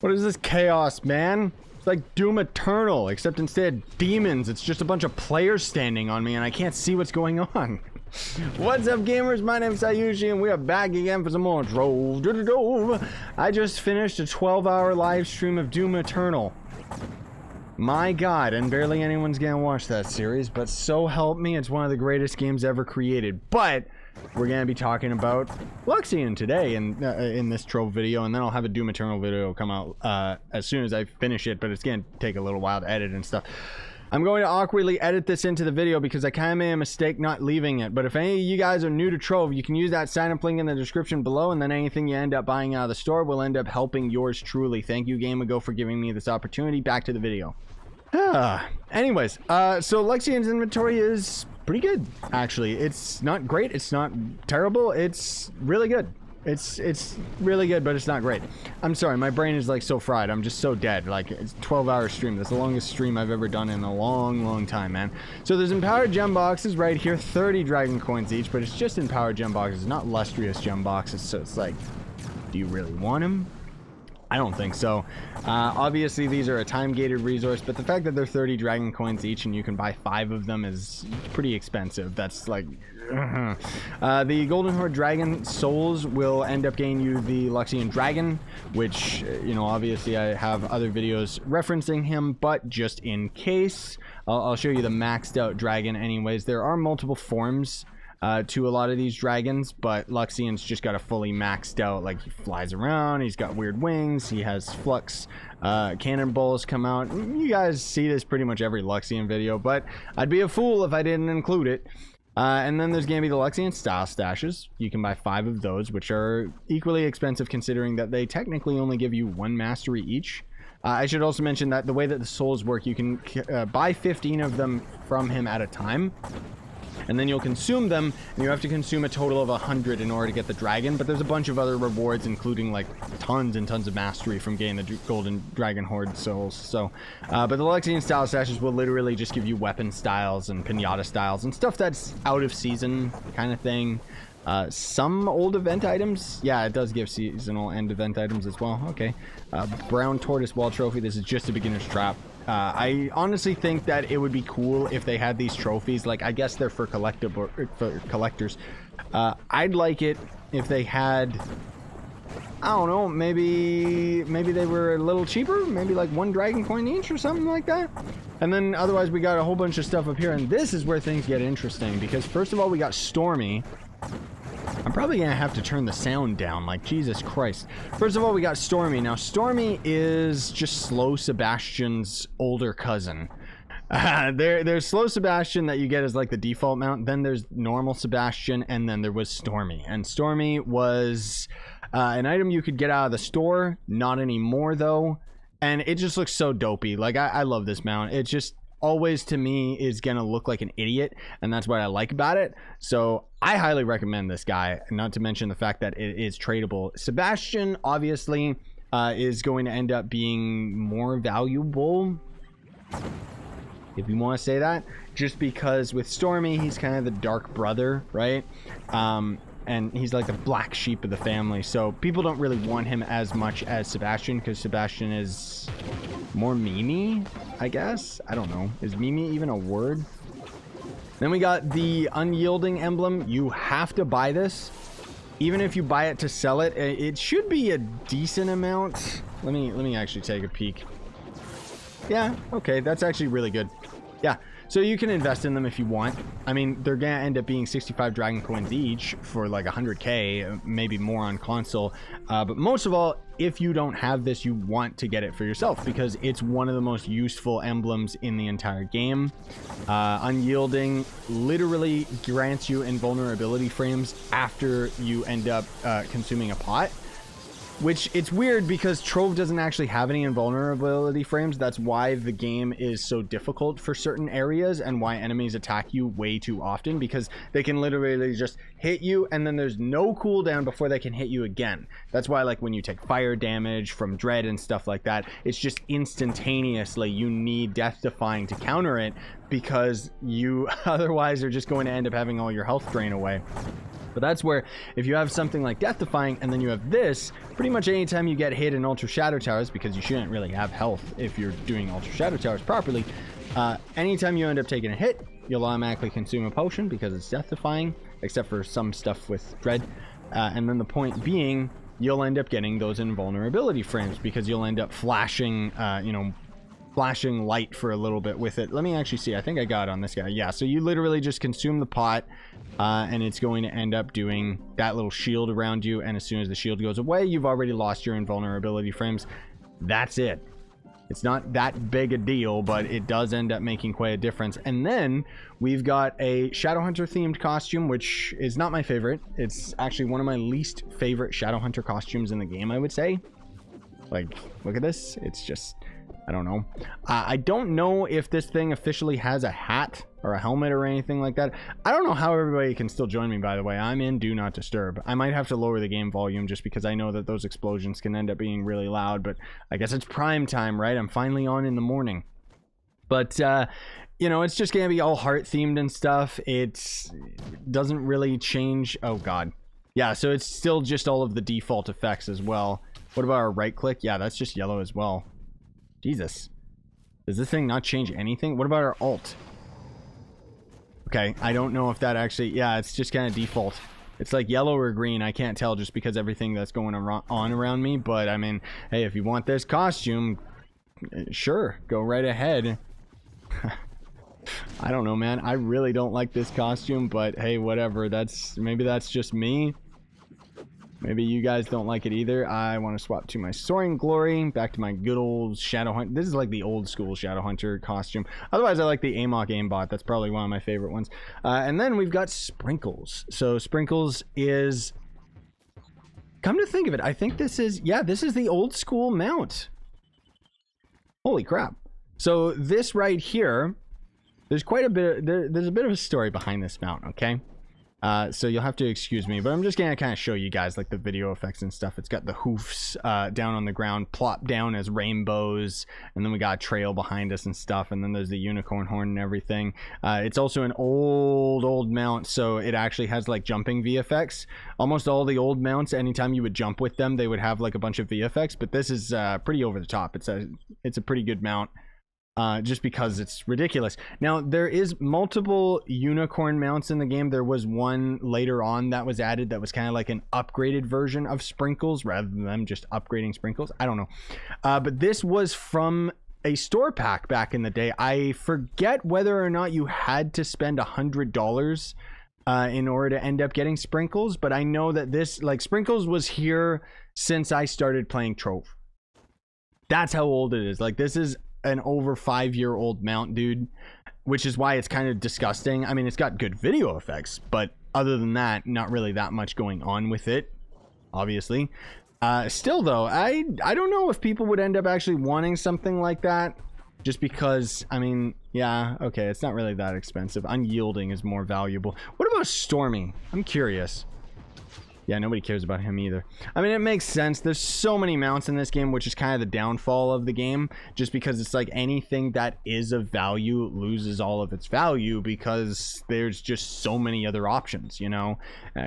What is this chaos, man? It's like Doom Eternal, except instead of demons, it's just a bunch of players standing on me and I can't see what's going on. What's up, gamers? My name's Scyushi and we are back again for some more Trove. I just finished a 12-hour live stream of Doom Eternal. My god, and barely anyone's gonna watch that series, but so help me, it's one of the greatest games ever created. But we're gonna be talking about Luxion today in this Trove video, and then I'll have a Doom Eternal video come out as soon as I finish it, but it's gonna take a little while to edit and stuff. I'm going to awkwardly edit this into the video because I kind of made a mistake not leaving it. But if any of you guys are new to Trove, you can use that sign up link in the description below, and then anything you end up buying out of the store will end up helping yours truly. Thank you, GameAgo, for giving me this opportunity. Back to the video. Anyways, so Luxion's inventory is pretty good, actually. It's not great, it's not terrible, it's really good. It's really good, but it's not great. I'm sorry, my brain is like so fried. I'm just so dead. Like, it's a 12-hour stream. That's the longest stream I've ever done in a long time, man. So there's empowered gem boxes right here, 30 dragon coins each, but it's just empowered gem boxes, not lustrous gem boxes. So it's like, do you really want them? I don't think so. Obviously, these are a time-gated resource, but the fact that they're 30 dragon coins each and you can buy 5 of them is pretty expensive. That's like... the Golden Horde Dragon Souls will end up getting you the Luxion Dragon, which, you know, obviously I have other videos referencing him, but just in case, I'll show you the maxed out dragon anyways. There are multiple forms to a lot of these dragons, but Luxion's just got a fully maxed out, like, he flies around, he's got weird wings, he has flux cannonballs come out. You guys see this pretty much every Luxion video, but I'd be a fool if I didn't include it. And then there's going to be the Luxion style stashes. You can buy 5 of those, which are equally expensive considering that they technically only give you 1 mastery each. I should also mention that the way that the souls work, you can buy 15 of them from him at a time. And then you'll consume them, and you have to consume a total of 100 in order to get the dragon. But there's a bunch of other rewards, including like tons and tons of mastery from getting the Golden Dragon Horde souls. So, but the Luxion style stashes will literally just give you weapon styles and pinata styles and stuff that's out of season kind of thing. Some old event items, yeah, it does give seasonal and event items as well. Okay, brown tortoise wall trophy. This is just a beginner's trap. I honestly think that it would be cool if they had these trophies. Like, I guess they're for collectors. I'd like it if they had, I don't know, maybe they were a little cheaper, maybe like 1 dragon coin each or something like that. And then otherwise we got a whole bunch of stuff up here, and this is where things get interesting because first of all we got Stormy. I'm probably gonna have to turn the sound down, like, Jesus Christ. First of all, we got Stormy. Now, Stormy is just Slow Sebastian's older cousin. There's Slow Sebastian that you get as like the default mount, then there's normal Sebastian, and then there was Stormy. And Stormy was an item you could get out of the store, not anymore though, and it just looks so dopey. Like, I love this mount. It just always to me is gonna look like an idiot, and that's what I like about it. So I highly recommend this guy, not to mention the fact that it is tradable. Sebastian obviously is going to end up being more valuable, if you want to say that, just because with Stormy he's kind of the dark brother, right? And he's like the black sheep of the family, so people don't really want him as much as Sebastian because Sebastian is more memey, I guess. I don't know, is memey even a word? Then we got the Unyielding Emblem. You have to buy this. Even if you buy it to sell it, it should be a decent amount. Let me actually take a peek. Yeah, okay, that's actually really good. Yeah, so you can invest in them if you want. I mean, they're gonna end up being 65 dragon coins each for like 100k, maybe more on console. But most of all, if you don't have this, you want to get it for yourself because it's one of the most useful emblems in the entire game. Unyielding literally grants you invulnerability frames after you end up consuming a pot. Which, it's weird because Trove doesn't actually have any invulnerability frames. That's why the game is so difficult for certain areas and why enemies attack you way too often, because they can literally just hit you and then there's no cooldown before they can hit you again. That's why, like, when you take fire damage from Dread and stuff like that, it's just instantaneously you need Death Defying to counter it because you otherwise are just going to end up having all your health drain away. But that's where, if you have something like Death Defying and then you have this, pretty much anytime you get hit in Ultra Shadow Towers, because you shouldn't really have health if you're doing Ultra Shadow Towers properly, anytime you end up taking a hit, you'll automatically consume a potion because it's Death Defying, except for some stuff with Dread. And then the point being, you'll end up getting those invulnerability frames because you'll end up flashing, you know, flashing light for a little bit with it. Let me actually see. I think I got it on this guy. Yeah, so you literally just consume the pot, and it's going to end up doing that little shield around you, and as soon as the shield goes away, you've already lost your invulnerability frames. That's it. It's not that big a deal, but it does end up making quite a difference. And then we've got a Shadowhunter themed costume, which is not my favorite. It's actually one of my least favorite Shadowhunter costumes in the game, I would say. Like, look at this. It's just, I don't know. I don't know if this thing officially has a hat or a helmet or anything like that. I don't know how everybody can still join me, by the way. I'm in Do Not Disturb. I might have to lower the game volume just because I know that those explosions can end up being really loud, but I guess it's prime time, right? I'm finally on in the morning. But, you know, it's just going to be all heart themed and stuff. It doesn't really change. Oh, God. Yeah, so it's still just all of the default effects as well. What about our right click? Yeah, that's just yellow as well. Jesus. Does this thing not change anything? What about our alt? Okay, I don't know if that actually... Yeah, it's just kind of default. It's like yellow or green. I can't tell just because everything that's going on around me. But, I mean, hey, if you want this costume, sure, go right ahead. I don't know, man. I really don't like this costume, but hey, whatever. Maybe that's just me. Maybe you guys don't like it either. I want to swap to my Soaring Glory. Back to my good old Shadowhunter. This is like the old school Shadowhunter costume. Otherwise, I like the Amok aimbot. That's probably one of my favorite ones. And then we've got Sprinkles. So Sprinkles is... Come to think of it, I think this is... Yeah, this is the old school mount. Holy crap. So this right here... There's quite a bit... There's a bit of a story behind this mount, okay? So you'll have to excuse me, but I'm just gonna kind of show you guys like the video effects and stuff. It's got the hoofs down on the ground, plopped down as rainbows, and then we got a trail behind us and stuff, and then there's the unicorn horn and everything. It's also an old mount, so it actually has like jumping VFX. Almost all the old mounts, anytime you would jump with them, they would have like a bunch of VFX, but this is pretty over the top. It's a pretty good mount. Just because it's ridiculous. Now, there is multiple unicorn mounts in the game. There was one later on that was added that was kind of like an upgraded version of Sprinkles rather than them just upgrading Sprinkles. I don't know. But this was from a store pack back in the day. I forget whether or not you had to spend $100 in order to end up getting Sprinkles, but I know that this, like, Sprinkles was here since I started playing Trove. That's how old it is. Like, this is an over 5-year-old mount, dude, which is why it's kind of disgusting. I mean, it's got good video effects, but other than that, not really that much going on with it, obviously. Still though, I don't know if people would end up actually wanting something like that, just because, I mean, yeah, okay, it's not really that expensive. Unyielding is more valuable. What about Stormy? I'm curious. Yeah, nobody cares about him either. I mean, it makes sense. There's so many mounts in this game, which is kind of the downfall of the game, just because it's like anything that is of value loses all of its value because there's just so many other options, you know?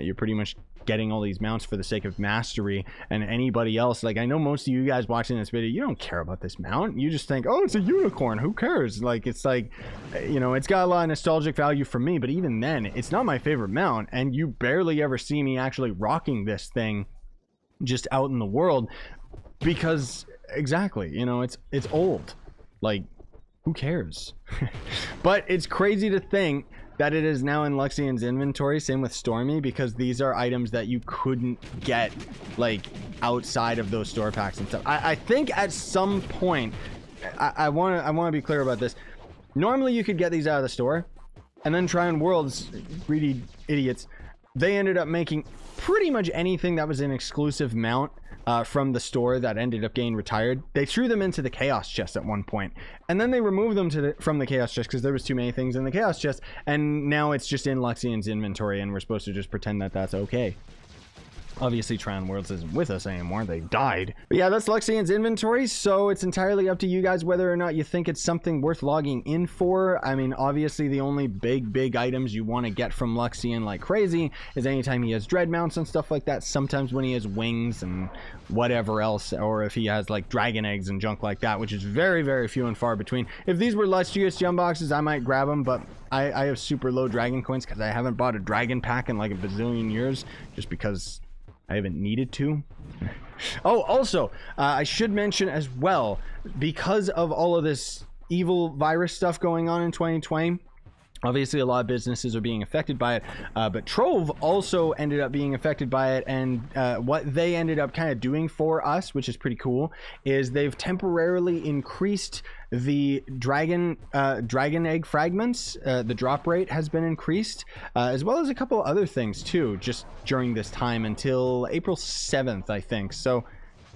You're pretty much getting all these mounts for the sake of mastery, and anybody else, like, I know most of you guys watching this video, you don't care about this mount. You just think, oh, it's a unicorn, who cares? Like, it's like, you know, it's got a lot of nostalgic value for me, but even then, it's not my favorite mount, and you barely ever see me actually rocking this thing just out in the world because, exactly, you know, it's old. Like, who cares? But it's crazy to think that it is now in Luxion's inventory. Same with Stormy, because these are items that you couldn't get like outside of those store packs and stuff. I think at some point, I want to be clear about this. Normally you could get these out of the store, and then Tryon Worlds, greedy idiots, they ended up making pretty much anything that was an exclusive mount from the store that ended up getting retired. They threw them into the chaos chest at one point, and then they removed them from the chaos chest because there was too many things in the chaos chest, and now it's just in Luxion's inventory, and we're supposed to just pretend that that's okay. Obviously, Tron Worlds isn't with us anymore. They died. But yeah, that's Luxion's inventory, so it's entirely up to you guys whether or not you think it's something worth logging in for. I mean, obviously, the only big items you want to get from Luxion like crazy is anytime he has dread mounts and stuff like that. Sometimes when he has wings and whatever else, or if he has like dragon eggs and junk like that, which is very few and far between. If these were lustrous gem boxes, I might grab them, but I have super low dragon coins because I haven't bought a dragon pack in like a bazillion years, just because I haven't needed to. Oh, also, I should mention as well, because of all of this evil virus stuff going on in 2020, obviously a lot of businesses are being affected by it, but Trove also ended up being affected by it, and what they ended up kind of doing for us, which is pretty cool, is they've temporarily increased the dragon egg fragments. The drop rate has been increased, as well as a couple other things too, just during this time until April 7th, I think. So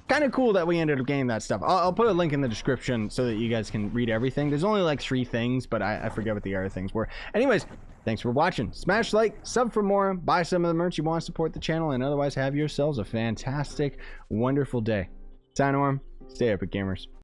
kind of cool that we ended up getting that stuff. I'll put a link in the description so that you guys can read everything. There's only like 3 things, but I forget what the other things were. Anyways, thanks for watching. Smash like, sub for more, buy some of the merch you want to support the channel, and otherwise have yourselves a fantastic, wonderful day. Sign on. Stay epic, gamers.